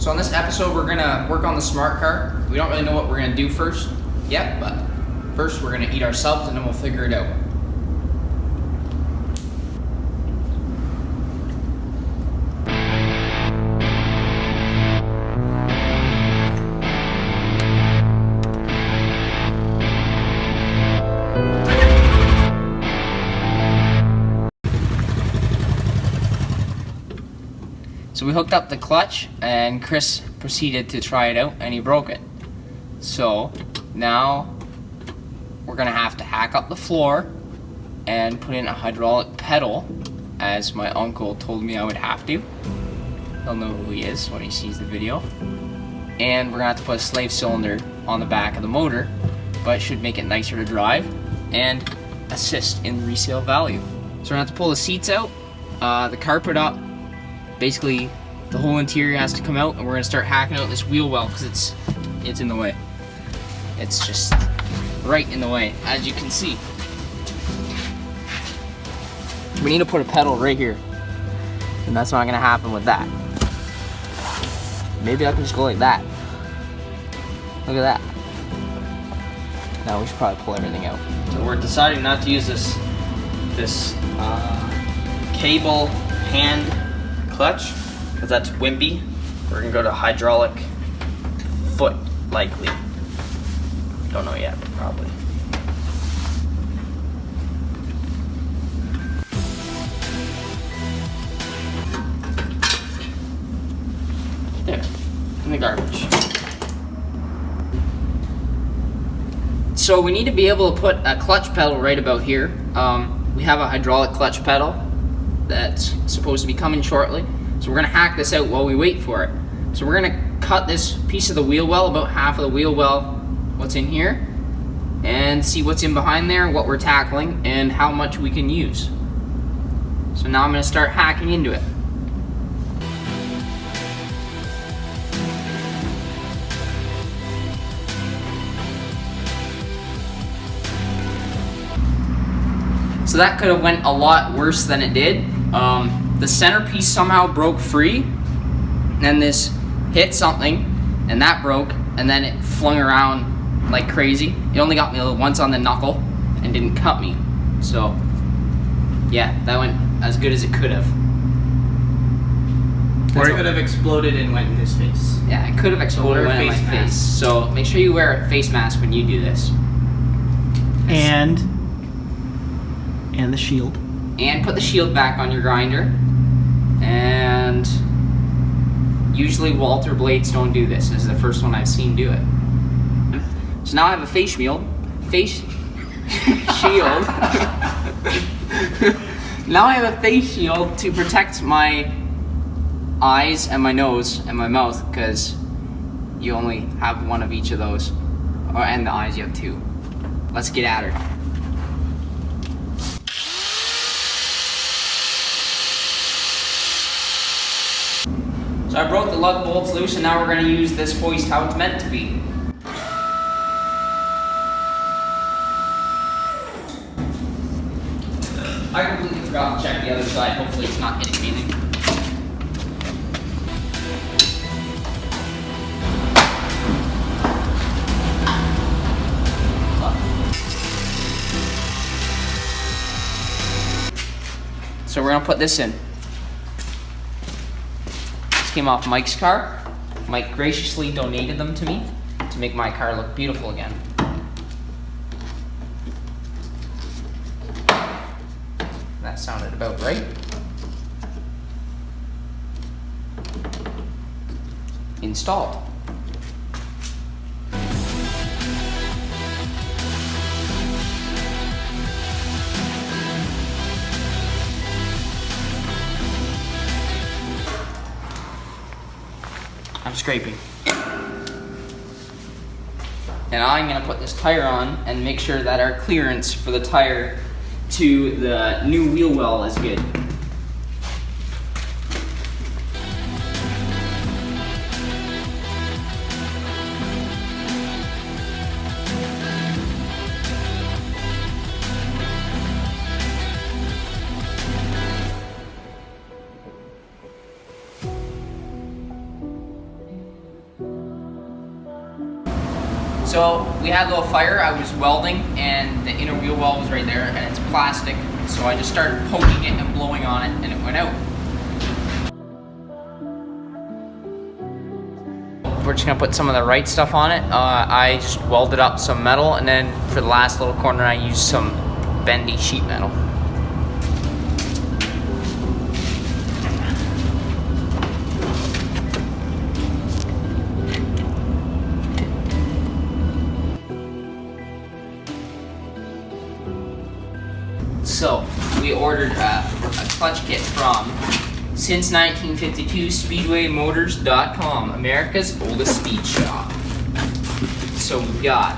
So on this episode, we're gonna work on the smart car. We don't really know what we're gonna do first yet, but first we're gonna eat ourselves and then we'll figure it out. So we hooked up the clutch and Chris proceeded to try it out and he broke it. So now we're gonna have to hack up the floor and put in a hydraulic pedal, as my uncle told me I would have to. He'll know who he is when he sees the video. And we're gonna have to put a slave cylinder on the back of the motor, but it should make it nicer to drive and assist in resale value. So we're gonna have to pull the seats out, the carpet up. Basically, the whole interior has to come out, and we're gonna start hacking out this wheel well because it's in the way. It's just right in the way, as you can see. We need to put a pedal right here, and that's not gonna happen with that. Maybe I can just go like that. Look at that. Now we should probably pull everything out. So we're deciding not to use this cable hand clutch, because that's wimpy. We're gonna go to hydraulic foot, likely. Don't know yet, but probably. There, in the garbage. So we need to be able to put a clutch pedal right about here. We have a hydraulic clutch pedal that's supposed to be coming shortly. So we're gonna hack this out while we wait for it. So we're gonna cut this piece of the wheel well, about half of the wheel well, what's in here, and see what's in behind there, what we're tackling, and how much we can use. So now I'm gonna start hacking into it. So that could have went a lot worse than it did. The centerpiece somehow broke free, and this hit something, and that broke, and then it flung around like crazy. It only got me once on the knuckle and didn't cut me. So yeah, that went as good as it could have. Or it could have exploded and went in his face. Yeah, it could have exploded and went in my face. So make sure you wear a face mask when you do this. And the shield. And put the shield back on your grinder. And usually Walter blades don't do this. This is the first one I've seen do it. So now I have a face shield. Now I have a face shield to protect my eyes and my nose and my mouth, because you only have one of each of those. And the eyes, you have two. Let's get at her. So I broke the lug bolts loose, and now we're going to use this hoist how it's meant to be. I completely forgot to check the other side. Hopefully it's not hitting anything. So we're going to put this in. Came off Mike's car. Mike graciously donated them to me to make my car look beautiful again. That sounded about right. Installed. I'm scraping. And I'm going to put this tire on and make sure that our clearance for the tire to the new wheel well is good. So we had a little fire. I was welding, and the inner wheel well was right there, and it's plastic. So I just started poking it and blowing on it, and it went out. We're just gonna put some of the right stuff on it. I just welded up some metal, and then for the last little corner, I used some bendy sheet metal. So, we ordered a clutch kit from, since 1952, SpeedwayMotors.com, America's oldest speed shop. So we've got,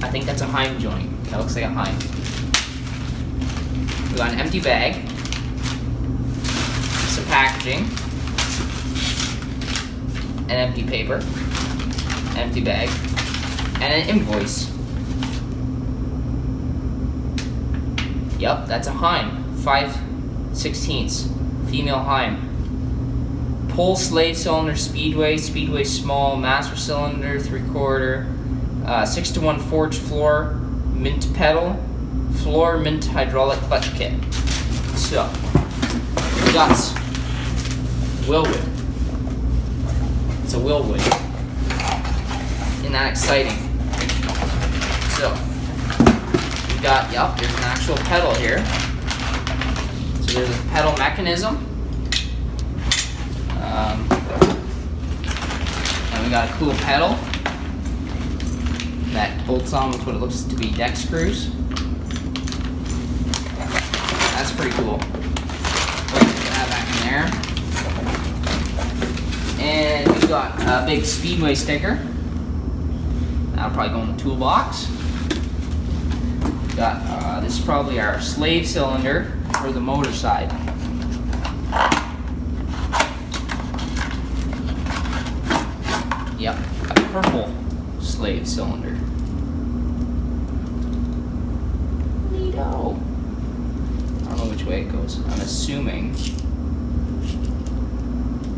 I think that's a Heim joint. That looks like a Heim. We got an empty bag, some packaging, an empty paper, empty bag, and an invoice. Yep, that's a Heim, 5/16, female Heim. Pole slave cylinder Speedway, Speedway small, master cylinder 3/4, 6-to-1 forged floor, mint pedal, floor mint hydraulic clutch kit. So, we got Wilwood. It's a Wilwood. Isn't that exciting? So, got, yep, there's an actual pedal here. So there's a pedal mechanism. And we got a cool pedal that bolts on with what it looks to be deck screws. That's pretty cool. Put that back in there. And we got a big Speedway sticker. That'll probably go in the toolbox. Got, this is probably our slave cylinder for the motor side. Yep, a purple slave cylinder. Neato. I don't know which way it goes. I'm assuming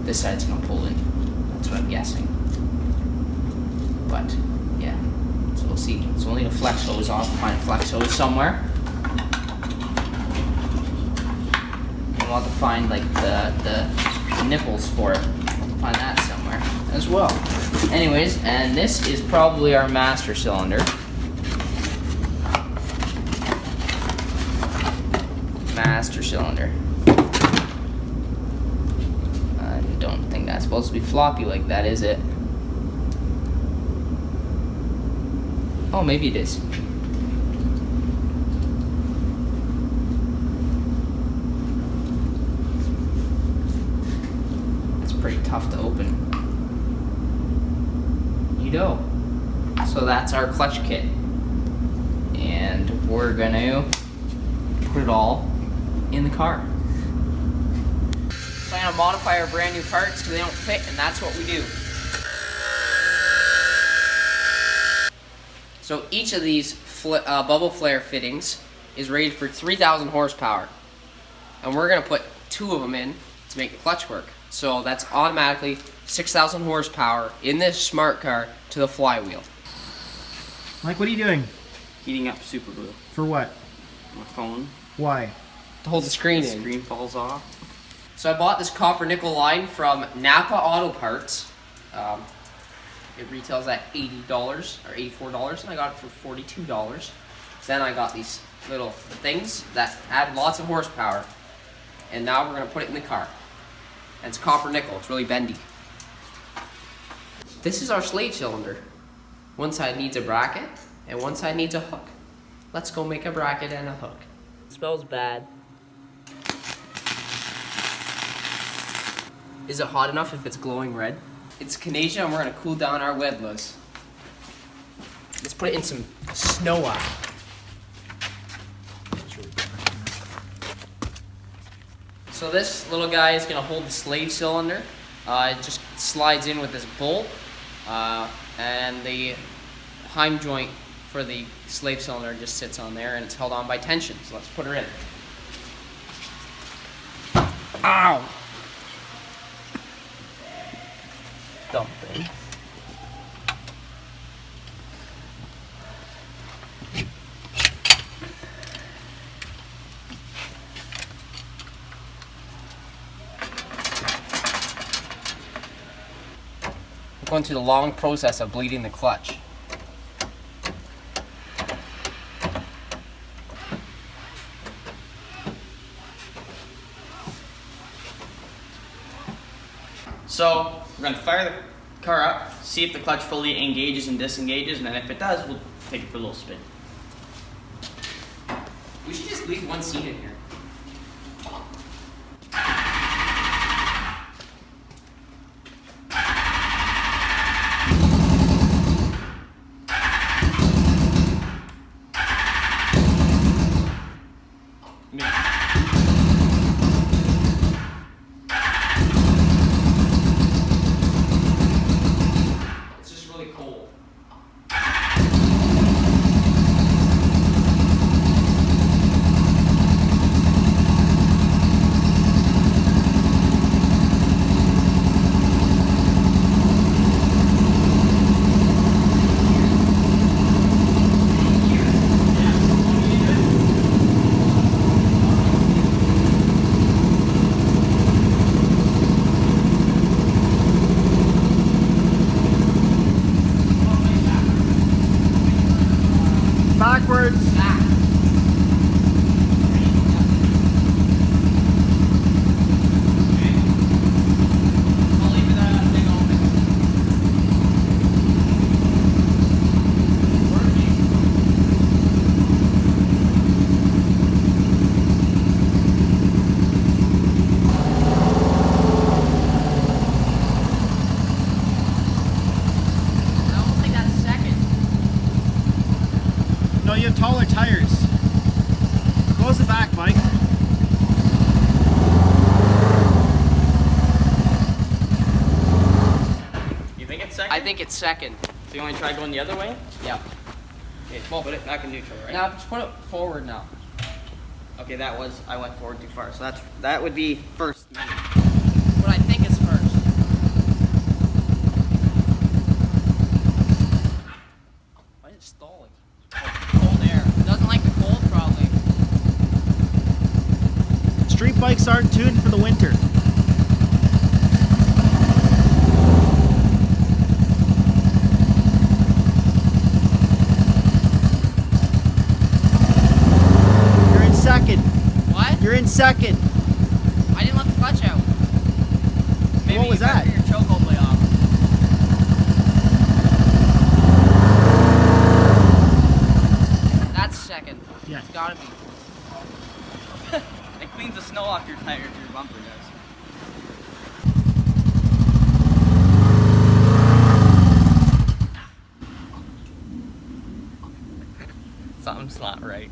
this side's gonna pull in. That's what I'm guessing. But, yeah. So we'll see. So we'll need a flex hose off. Find a flex hose somewhere. And we'll have to find like the nipples for it. Find that somewhere as well. Anyways, and this is probably our master cylinder. Master cylinder. I don't think that's supposed to be floppy like that, is it? Oh, maybe it is. It's pretty tough to open. You know. So that's our clutch kit. And we're gonna put it all in the car. Plan to modify our brand new parts because they don't fit, and that's what we do. So each of these bubble flare fittings is rated for 3,000 horsepower. And we're going to put 2 of them in to make the clutch work. So that's automatically 6,000 horsepower in this smart car to the flywheel. Mike, what are you doing? Heating up super glue. For what? My phone. Why? To hold the screen The in. screen falls off. So I bought this copper nickel line from Napa Auto Parts. It retails at $80 or $84, and I got it for $42. Then I got these little things that add lots of horsepower, and now we're going to put it in the car. And it's copper nickel, it's really bendy. This is our slave cylinder. One side needs a bracket, and one side needs a hook. Let's go make a bracket and a hook. It smells bad. Is it hot enough if it's glowing red? It's Canadian, and we're gonna cool down our Wedlas. Let's put it in some snow out. So this little guy is gonna hold the slave cylinder. It just slides in with this bolt, and the Heim joint for the slave cylinder just sits on there, and it's held on by tension. So let's put her in. Ow! something. Going through the long process of bleeding the clutch. So we're gonna fire the car up, see if the clutch fully engages and disengages, and then if it does, we'll take it for a little spin. We should just leave one seat in here. It's just really cold. Backwards. No, you have taller tires. Close the back, Mike. You think it's second? I think it's second. So you want to try going the other way? Yeah. Okay, well, put it back in neutral, right? Now just put it forward now. Okay, I went forward too far. So that would be first. What I think is first. Why is it stalling? Cold air. Doesn't like the cold, probably. Street bikes aren't tuned for the winter. You're in second. What? You're in second. I didn't let the clutch out. Maybe What was you better that? get your choke all the way off. That's second. Yeah. It's gotta be. It cleans the snow off your tire if your bumper does. Something's not right.